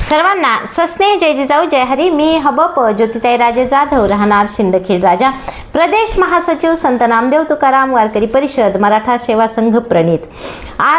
सर्वांना सस्नेह जय जिजाऊ जय हरी. मी हबप ज्योतिताई राजे जाधव, राहणार शिंदखेड राजा, प्रदेश महासचिव संत नामदेव तुकाराम वारकरी परिषद मराठा सेवा संघ प्रणित.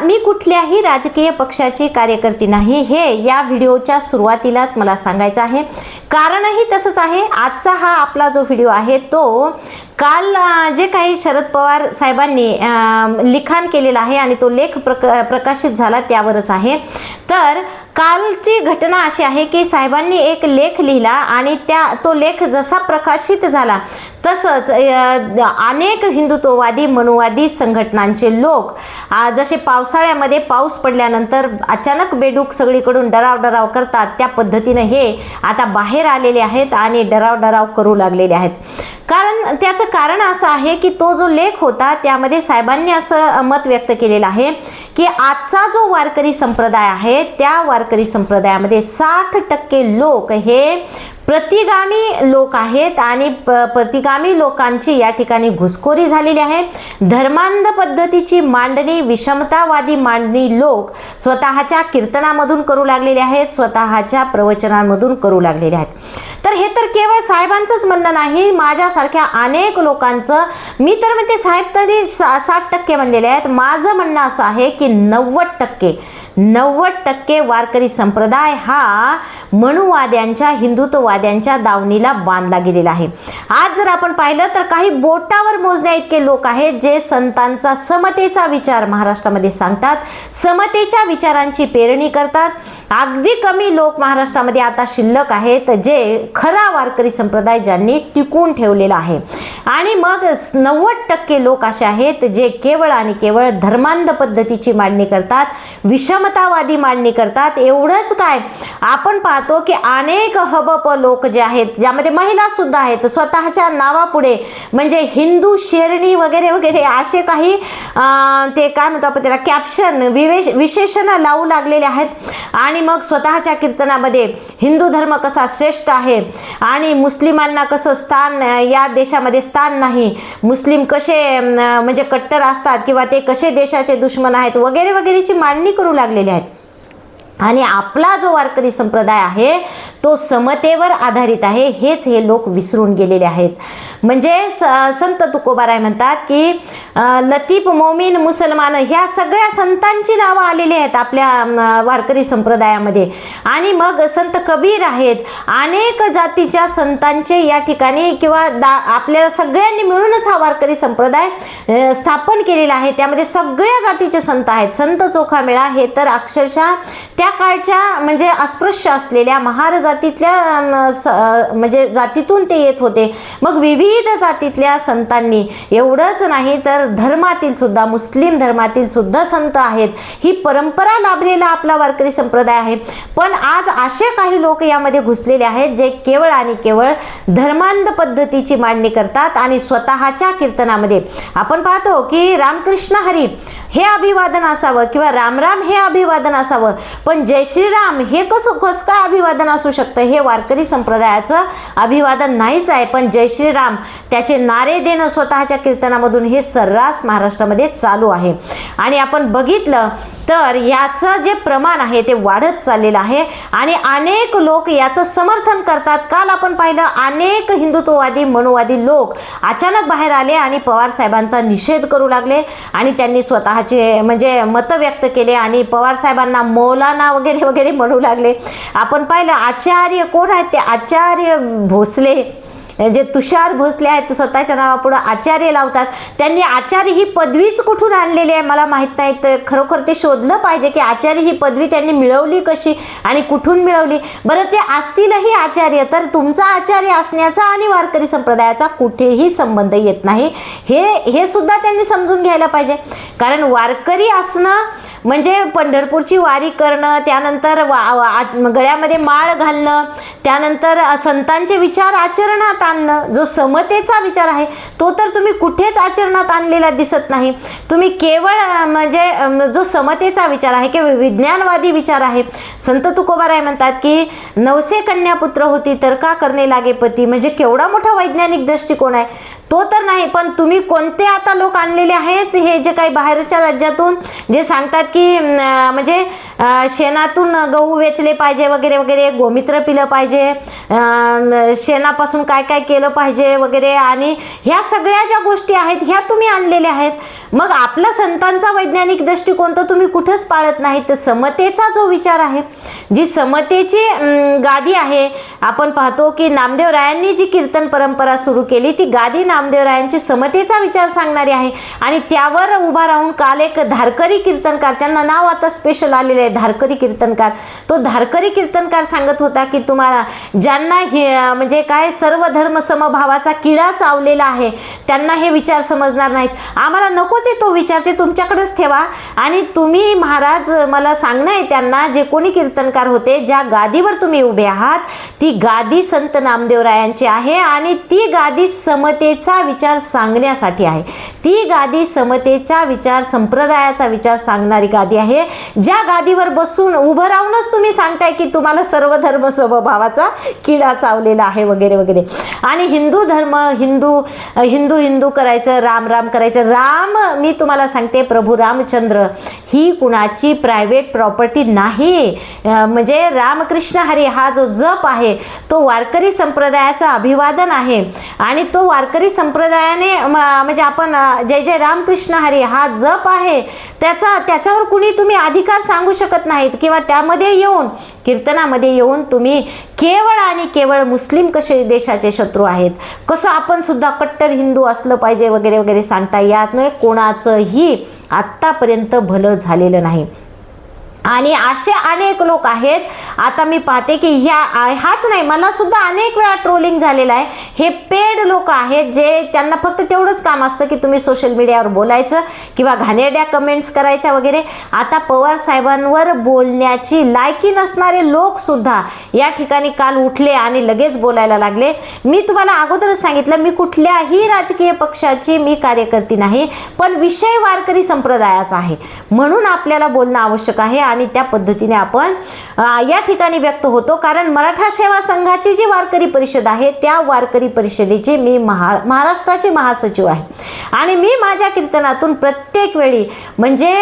मी कुठल्याही राजकीय पक्षाची कार्यकर्ती नाही हे या व्हिडिओच्या सुरुवातीलाच मला सांगायचं आहे. कारणही तसंच आहे. आजचा हा आपला जो व्हिडिओ आहे तो काल जे काही शरद पवार साहेबांनी लिखाण केलेलं आहे आणि तो लेख प्रकाशित झाला त्यावरच आहे. तर कालची घटना अशी आहे की साहेबांनी एक लेख लिहिला आणि तो लेख जसा प्रकाशित झाला तसंच अनेक हिंदुत्ववादी मनुवादी संघटनांचे लोक जसे पावसाळ्यामध्ये पाऊस पडल्यानंतर अचानक बेडूक सगळीकडून डराव करतात त्या पद्धतीने हे आता बाहेर आलेले आहेत आणि डराव करू लागलेले आहेत. त्याचं कारण असं आहे की तो जो लेख होता त्यामध्ये साहेबांनी असं मत व्यक्त केलेलं आहे की आजचा जो वारकरी संप्रदाय आहे त्या वारकरी संप्रदायामध्ये 60% लोक हे प्रतिगामी लोक आहेत आणि प्रतिगामी लोकांची या ठिकाणी घुसखोरी झालेली आहे. धर्मांध पद्धतीची मांडणी, विषमतावादी मांडणी लोक स्वतःच्या कीर्तनामधून करू लागलेले आहेत, स्वतःच्या प्रवचनांमधून करू लागलेले आहेत. तर हे तर केवळ साहेबांचंच म्हणणं नाही, माझ्यासारख्या अनेक लोकांचं. मी तर म्हणते साहेब तरी 60% म्हणलेले आहेत. माझं म्हणणं असं आहे की 90% वारकरी संप्रदाय हा मनुवाद्यांच्या हिंदुत्ववाद्यांच्या दावणीला बांधला गेलेला आहे. आज जर आपण पाहिलं तर काही बोटावर मोजण्या इतके लोक आहेत जे संतांचा समतेचा विचार महाराष्ट्रामध्ये सांगतात, समतेच्या विचारांची पेरणी करतात. अगदी कमी लोक महाराष्ट्रामध्ये आता शिल्लक आहेत जे खरा वारकरी संप्रदाय ज्यांनी टिकून ठेवलेला आहे. आणि मग 90% लोक असे आहेत जे केवळ आणि केवळ धर्मांध पद्धतीची मांडणी करतात, विषमतावादी मांडणी करतात. एवढंच काय, आपण पाहतो की अनेक हबप लोक जे आहेत ज्यामध्ये महिला सुद्धा आहेत, स्वतःच्या नावापुढे म्हणजे हिंदू शेरणी वगैरे वगैरे असे काही ते काय म्हणतो आपण त्याला कॅप्शन विशेषण लावू लागलेले आहेत. आणि मग स्वतःच्या कीर्तनामध्ये हिंदू धर्म कसा श्रेष्ठ आहे आणि मुस्लिमांना कसं स्थान या देशामध्ये स्थान नाही, मुस्लिम कसे म्हणजे कट्टर असतात किंवा ते कसे देशाचे दुश्मन आहेत वगैरे वगैरेची मांडणी करू लागलेली आहेत. आणि आपला जो वारकरी संप्रदाय आहे तो समतेवर आधारित आहे हेच हे लोक विसरून गेलेले आहेत. म्हणजे संत तुकोबाराय म्हणतात की लतीफ, मोमीन, मुसलमान ह्या सगळ्या संतांची नावं आलेली आहेत आपल्या वारकरी संप्रदायामध्ये. आणि मग संत कबीर आहेत, अनेक जातीच्या संतांचे या ठिकाणी किंवा आपल्याला सगळ्यांनी मिळूनच हा वारकरी संप्रदाय स्थापन केलेला आहे. त्यामध्ये सगळ्या जातीचे संत आहेत. संत चोखामेळा हे तर अक्षरशः त्या काळच्या म्हणजे अस्पृश्य असलेल्या महार जातीतल्या म्हणजे जातीतून ते येत होते. मग विविध जातीतल्या संतांनी, एवढंच नाही तर धर्मातील सुद्धा, मुस्लिम धर्मातील सुद्धा संत आहेत. ही परंपरा लाभलेला आपला वारकरी संप्रदाय आहे. पण आज असे काही लोक यामध्ये घुसलेले आहेत जे केवळ आणि केवळ धर्मांध पद्धतीची मांडणी करतात आणि स्वतःच्या कीर्तनामध्ये आपण पाहतो की रामकृष्ण हरी हे अभिवादन असावं किंवा रामराम हे अभिवादन असावं, पण जय श्रीराम हे कसं काय अभिवादन असू शकतं? हे वारकरी संप्रदायाचं अभिवादन नाहीच आहे. पण जय श्रीराम त्याचे नारे देणं स्वतःच्या कीर्तनामधून हे सर्रास महाराष्ट्रामध्ये चालू आहे. आणि आपण बघितलं तर याचं जे प्रमाण आहे ते वाढत चाललेलं आहे आणि अनेक लोक याचं समर्थन करतात. काल आपण पाहिलं अनेक हिंदुत्ववादी मनुवादी लोक अचानक बाहेर आले आणि पवार साहेबांचा निषेध करू लागले आणि त्यांनी स्वतःचे म्हणजे मत व्यक्त केले आणि पवार साहेबांना मौलाना वगैरे वगैरे म्हणू लागले. आपण पाहिलं आचार्य कोण आहेत ते आचार्य भोसले, जे तुषार भोसले आहेत स्वतःच्या नावापुढे आचार्य लावतात. त्यांनी आचार्य ही पदवीच कुठून आणलेली आहे मला माहीत नाही. तर खरोखर ते शोधलं पाहिजे की आचार्य ही पदवी त्यांनी मिळवली कशी आणि कुठून मिळवली. बरं ते असतीलही आचार्य तर तुमचा आचार्य असण्याचा आणि वारकरी संप्रदायाचा कुठेही संबंध येत नाही. हे सुद्धा त्यांनी समजून घ्यायला पाहिजे. कारण वारकरी असणं म्हणजे पंढरपूरची वारी करणं, त्यानंतर गळ्यामध्ये माळ घालणं, त्यानंतर संतांचे विचार आचरणात आणणं, जो समतेचा विचार आहे तो तर तुम्ही कुठेच आचरणात आणलेला दिसत नाही. तुम्ही केवळ म्हणजे जो समतेचा विचार आहे किंवा विज्ञानवादी विचार आहे. संत तुकोबाराय म्हणतात की 900 कन्या पुत्र होती तर का करणे लागे पती, म्हणजे केवढा मोठा वैज्ञानिक दृष्टिकोन आहे तो तर नाही. पण तुम्ही कोणते आता लोक आणलेले आहेत हे जे काही बाहेरच्या राज्यातून जे सांगतात की म्हणजे शेणातून गहू वेचले पाहिजे वगैरे वगैरे, गोमित्र पिलं पाहिजे, शेणापासून काय काय केलं पाहिजे वगैरे, आणि ह्या सगळ्या ज्या गोष्टी आहेत ह्या तुम्ही आणलेल्या आहेत. मग आपला संतांचा वैज्ञानिक दृष्टिकोन तर तुम्ही कुठंच पाळत नाही. तर समतेचा जो विचार आहे, जी समतेची गादी आहे, आपण पाहतो की नामदेवरायांनी जी कीर्तन परंपरा सुरू केली ती गादी नामदेवरायांची समतेचा विचार सांगणारी आहे. आणि त्यावर उभा राहून काल एक धारकरी कीर्तनकार, त्यांना नाव आता स्पेशल आलेले आहे धारकरी कीर्तनकार, तो धारकरी कीर्तनकार सांगत होता की तुम्हाला ज्यांना म्हणजे काय सर्व धर्म समभावाचा किडा चावलेला आहे त्यांना हे विचार समजणार नाहीत. आम्हाला नकोच आहे तो विचार, ते तुमच्याकडेच ठेवा. आणि तुम्ही महाराज मला सांगणं आहे त्यांना, जे कोणी कीर्तनकार होते, ज्या गादीवर तुम्ही उभे आहात ती गादी संत नामदेवरायांची आहे आणि ती गादी समतेचा विचार सांगण्यासाठी आहे. ती गादी समतेचा विचार, संप्रदायाचा विचार सांगणारी गादी आहे. ज्या गादीवर बसून उभं राहूनच तुम्ही सांगताय की तुम्हाला सर्व धर्म समभावाचा किडा चावलेला आहे वगैरे वगैरे. आणि हिंदू धर्म, हिंदू हिंदू हिंदू करायचं, राम राम करायचं. राम, मी तुम्हाला सांगते, प्रभू रामचंद्र ही कुणाची प्रायव्हेट प्रॉपर्टी नाही. म्हणजे रामकृष्ण हरी हा जो जप आहे तो वारकरी संप्रदायाचं अभिवादन आहे. आणि तो वारकरी संप्रदायाने म्हणजे आपण जय जय रामकृष्ण हरी हा जप आहे, त्याच्यावर कुणी तुम्ही अधिकार सांगू शकत नाहीत. किंवा त्यामध्ये येऊन, कीर्तनामध्ये येऊन तुम्ही केवळ आणि केवळ मुस्लिम कसे देशाचे शत्रू आहेत, कसं आपण सुद्धा कट्टर हिंदू असलं पाहिजे वगैरे वगैरे सांगता. यातनं कोणाचंही आत्तापर्यंत भलं झालेलं नाही. आणि असे अनेक लोक आहेत. आता मी पाहते की हाच नाही, मला सुद्धा अनेक वेळा ट्रोलिंग झालेलं आहे. हे पेड लोक आहेत जे त्यांना फक्त तेवढंच काम असतं की तुम्ही सोशल मीडियावर बोलायचं किंवा घाणेरड्या कमेंट्स करायच्या वगैरे. आता पवार साहेबांवर बोलण्याची लायकी नसणारे लोक सुद्धा या ठिकाणी काल उठले आणि लगेच बोलायला लागले. मी तुम्हाला अगोदरच सांगितलं, मी कुठल्याही राजकीय पक्षाची मी कार्यकर्ती नाही, पण विषय वारकरी संप्रदायाचा आहे म्हणून आपल्याला बोलणं आवश्यक आहे. आणि त्या पद्धतीने आपण या ठिकाणी व्यक्त होतो. कारण मराठा सेवा संघाची जी वारकरी परिषद आहे त्या वारकरी परिषदेची मी महाराष्ट्राचे महासचिव आहे. आणि मी माझ्या कीर्तनातून प्रत्येक वेळी म्हणजे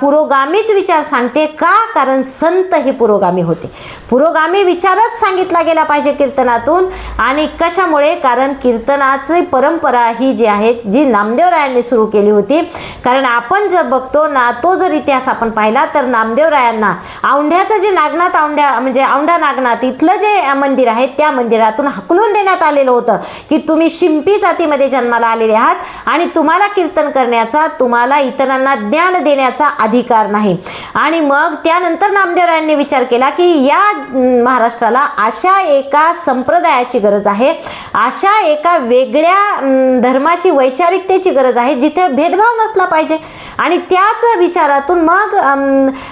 पुरोगामीच विचार सांगते. का? कारण संत हे पुरोगामी होते. पुरोगामी विचारच सांगितला गेला पाहिजे कीर्तनातून. आणि कशामुळे? कारण कीर्तनाची परंपरा ही जी आहे, जी नामदेवरायांनी सुरू केली होती. कारण आपण जर बघतो ना, तो जर इतिहास आपण पाहिला तर नामदेवरायांना औंढ्याचं जे नागनाथ, म्हणजे औंढा नागनाथ इथलं जे मंदिर आहे त्या मंदिरातून हकलून देण्यात आलेलं होतं की तुम्ही शिंपी जातीमध्ये जन्माला आलेले आहात आणि तुम्हाला कीर्तन करण्याचा, तुम्हाला इतरांना ज्ञान देण्याचा अधिकार नाही. आणि मग त्यानंतर नामदेवरायांनी विचार केला की या महाराष्ट्राला अशा एका संप्रदायाची गरज आहे, अशा एका वेगळ्या धर्माची, वैचारिकतेची गरज आहे जिथे भेदभाव नसला पाहिजे. आणि त्याच विचारातून मग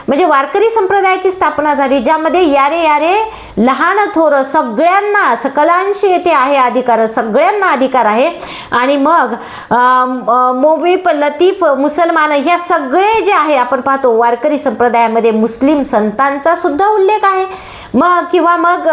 म्हणजे वारकरी संप्रदायाची स्थापना झाली, ज्यामध्ये यारे यारे लहान थोर सगळ्यांना, सकलांशी येथे आहे अधिकार, सगळ्यांना अधिकार आहे. आणि मग मोबीप, लतीफ, मुसलमान ह्या सगळे जे आहे आपण पाहतो वारकरी संप्रदायामध्ये मुस्लिम संतांचा सुद्धा उल्लेख आहे. मग किंवा मग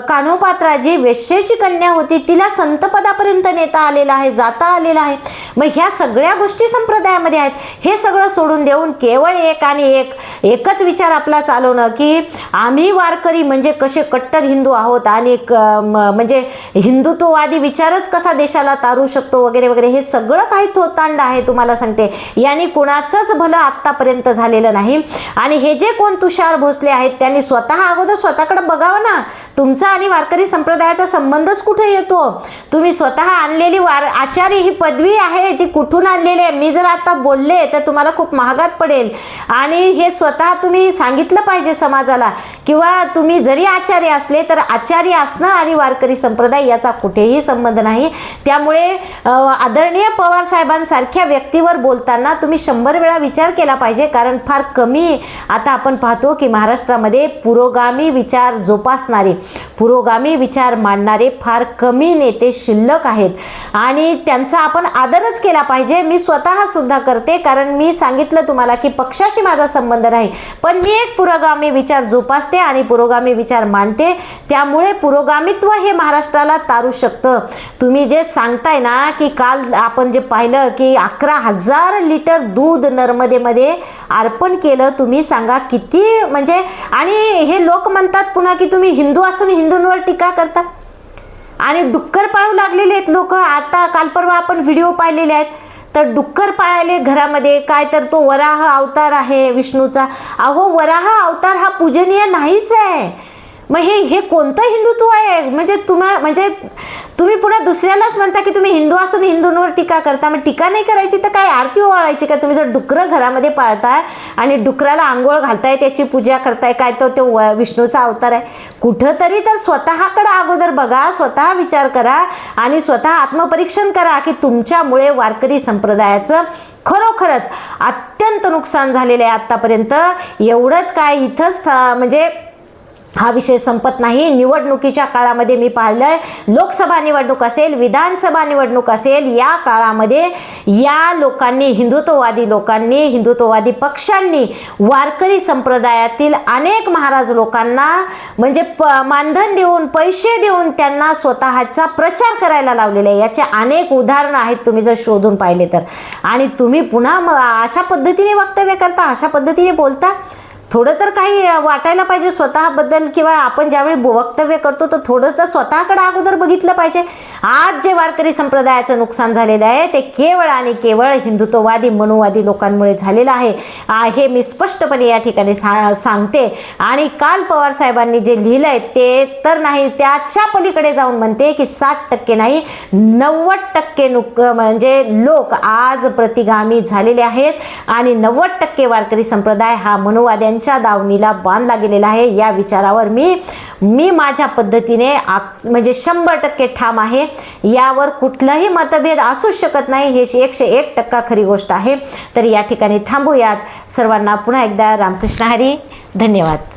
कान्होपात्रा जी वेश्येची कन्या होती तिला संतपदापर्यंत नेता आलेला आहे, जाता आलेला आहे. मग ह्या सगळ्या गोष्टी संप्रदायामध्ये आहेत. हे सगळं सोडून देऊन केवळ एक आणि एकच विचार आपला चालवणं की आम्ही वारकरी म्हणजे कसे कट्टर हिंदू आहोत आणि म्हणजे हिंदुत्ववादी विचारच कसा देशाला तारू शकतो वगैरे वगैरे, हे सगळं काही थोतांड आहे. तुम्हाला सांगते, यांनी कुणाचंच भलं आत्तापर्यंत झालेलं नाही. आणि हे जे कोण तुषार भोसले आहेत त्यांनी अगोदर स्वतःकडे बघावं ना. तुमचा आणि वारकरी संप्रदायाचा संबंधच कुठे येतो? तुम्ही स्वतः आणलेली आचार्य ही पदवी आहे ती कुठून आणलेली आहे? मी जर आता बोलले तर तुम्हाला खूप महागात पडेल. आणि हे स्वतः तुम्ही सांगितलं पाहिजे समाजाला. किंवा तुम्ही जरी आचार्य असले तर आचार्य असणं आणि वारकरी संप्रदाय याचा कुठेही संबंध नाही. त्यामुळे आदरणीय पवार साहेबांसारख्या व्यक्तीवर बोलताना तुम्ही 100 वेळा विचार केला पाहिजे. कारण फार कमी आता आपण पाहतो की महाराष्ट्रामध्ये पुरोगामी पुरोगामी विचार जोपासणारे, पुरोगामी विचार मांडणारे फार कमी नेते शिल्लक आहेत आणि त्यांचा आपण आदरच केला पाहिजे. मी स्वतः सुद्धा करते, कारण मी सांगितलं तुम्हाला की पक्षाशी माझा संबंध नाही, पण मी एक पुरोगामी विचार जोपासते आणि पुरोगामी विचार मांडते. त्यामुळे पुरोगामित्व हे महाराष्ट्राला तारू शकतं. तुम्ही जे सांगताय ना की काल आपण जे पाहिलं की 11,000 लिटर दूध नर्मदेमध्ये अर्पण केलं, तुम्ही सांगा किती म्हणजे. आणि हे लोक म्हणतात पुन्हा की तुम्ही हिंदू असून हिंदूंवर टीका करता आणि डुक्कर पाळू लागलेले आहेत लोक. आता काल परवा आपण व्हिडिओ पाहिलेले आहेत, तर डुक्कर पाळायले घरामध्ये. काय तर तो वराह अवतार आहे विष्णूचा. अहो वराह अवतार हा पूजनीय नाहीच आहे. मग हे कोणतं हिंदुत्व आहे? म्हणजे तुम्ही पुन्हा दुसऱ्यालाच म्हणता की तुम्ही हिंदू असून हिंदूंवर टीका करता. मग टीका नाही करायची तर काय आरती ओवाळायची का? तुम्ही जर डुकरं घरामध्ये पाळताय आणि डुकराला आंघोळ घालताय, त्याची पूजा करताय, काय तो विष्णूचा अवतार आहे? कुठंतरी तर स्वतःकडे अगोदर बघा, स्वतः विचार करा आणि स्वतः आत्मपरीक्षण करा की तुमच्यामुळे वारकरी संप्रदायाचं खरोखरच अत्यंत नुकसान झालेलं आहे आत्तापर्यंत. एवढंच काय, इथंच म्हणजे हा विषय संपत नाही. निवडणुकीच्या काळामध्ये मी पाहिलंय, लोकसभा निवडणूक असेल, विधानसभा निवडणूक असेल, या काळामध्ये या लोकांनी, हिंदुत्ववादी लोकांनी, हिंदुत्ववादी पक्षांनी वारकरी संप्रदायातील अनेक महाराज लोकांना म्हणजे मानधन देऊन, पैसे देऊन त्यांना स्वतःचा प्रचार करायला लावलेला आहे. याचे अनेक उदाहरणं आहेत तुम्ही जर शोधून पाहिले तर. आणि तुम्ही पुन्हा अशा पद्धतीने वक्तव्य करता, अशा पद्धतीने बोलता. थोडं तर काही वाटायला पाहिजे स्वतःबद्दल, किंवा आपण ज्यावेळी वक्तव्य करतो तर थोडं तर स्वतःकडे अगोदर बघितलं पाहिजे. आज जे वारकरी संप्रदायाचं नुकसान झालेलं आहे ते केवळ आणि केवळ हिंदुत्ववादी मनुवादी लोकांमुळे झालेलं आहे, हे मी स्पष्टपणे या ठिकाणी सांगते. आणि काल पवार साहेबांनी जे लिहिलं आहे ते तर नाही, त्याच्या पलीकडे जाऊन म्हणते की 60% नाही 90% म्हणजे लोक आज प्रतिगामी झालेले आहेत आणि 90% वारकरी संप्रदाय हा मनुवाद्यांच्या दावणीला बांधला गेलेला आहे. या विचारावर मी माझ्या पद्धतीने म्हणजे 100% ठाम आहे. यावर कुठलाही मतभेद असू शकत नाही, हे 101% खरी गोष्ट आहे. तर या ठिकाणी थांबूयात. सर्वांना पुन्हा एकदा रामकृष्ण हरी, धन्यवाद.